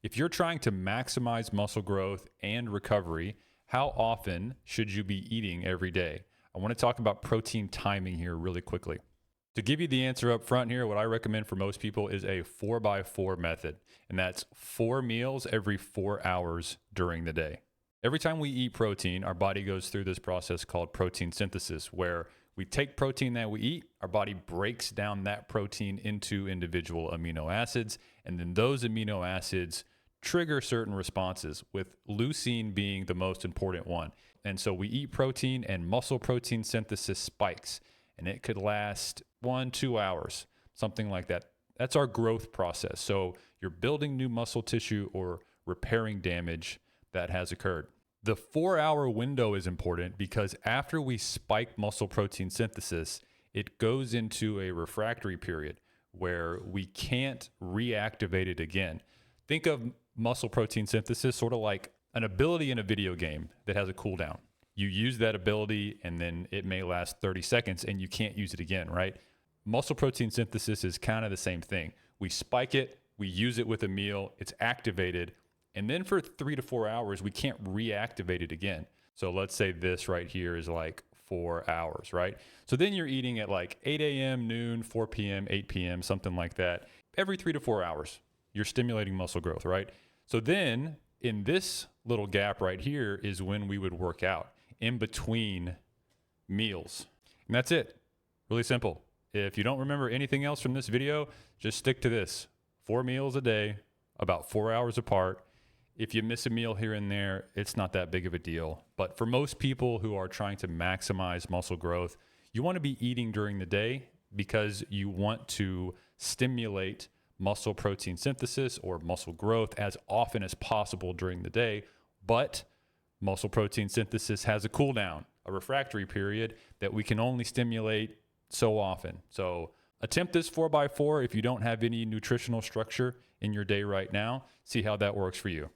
If you're trying to maximize muscle growth and recovery, how often should you be eating every day? I want to talk about protein timing here really quickly. To give you the answer up front here, what I recommend for most people is a 4x4 method, and that's 4 meals every 4 hours during the day. Every time we eat protein, our body goes through this process called protein synthesis, where we take protein that we eat, our body breaks down that protein into individual amino acids, and then those amino acids trigger certain responses, with leucine being the most important one. And so we eat protein and muscle protein synthesis spikes, and it could last 1-2 hours, something like that. That's our growth process. So you're building new muscle tissue or repairing damage that has occurred. The 4-hour window is important because after we spike muscle protein synthesis, it goes into a refractory period where we can't reactivate it again. Think of muscle protein synthesis sort of like an ability in a video game that has a cooldown. You use that ability and then it may last 30 seconds and you can't use it again, right? Muscle protein synthesis is kind of the same thing. We spike it, we use it with a meal, it's activated, and then for 3 to 4 hours, we can't reactivate it again. So let's say this right here is like 4 hours, right? So then you're eating at like 8 a.m., noon, 4 p.m., 8 p.m., something like that. Every 3 to 4 hours, you're stimulating muscle growth, right? So then in this little gap right here is when we would work out in between meals. And that's it. Really simple. If you don't remember anything else from this video, just stick to this. 4 meals a day, about 4 hours apart. If you miss a meal here and there, it's not that big of a deal. But for most people who are trying to maximize muscle growth, you want to be eating during the day because you want to stimulate muscle protein synthesis or muscle growth as often as possible during the day. But muscle protein synthesis has a cool down, a refractory period that we can only stimulate so often. So attempt this 4x4 if you don't have any nutritional structure in your day right now. See how that works for you.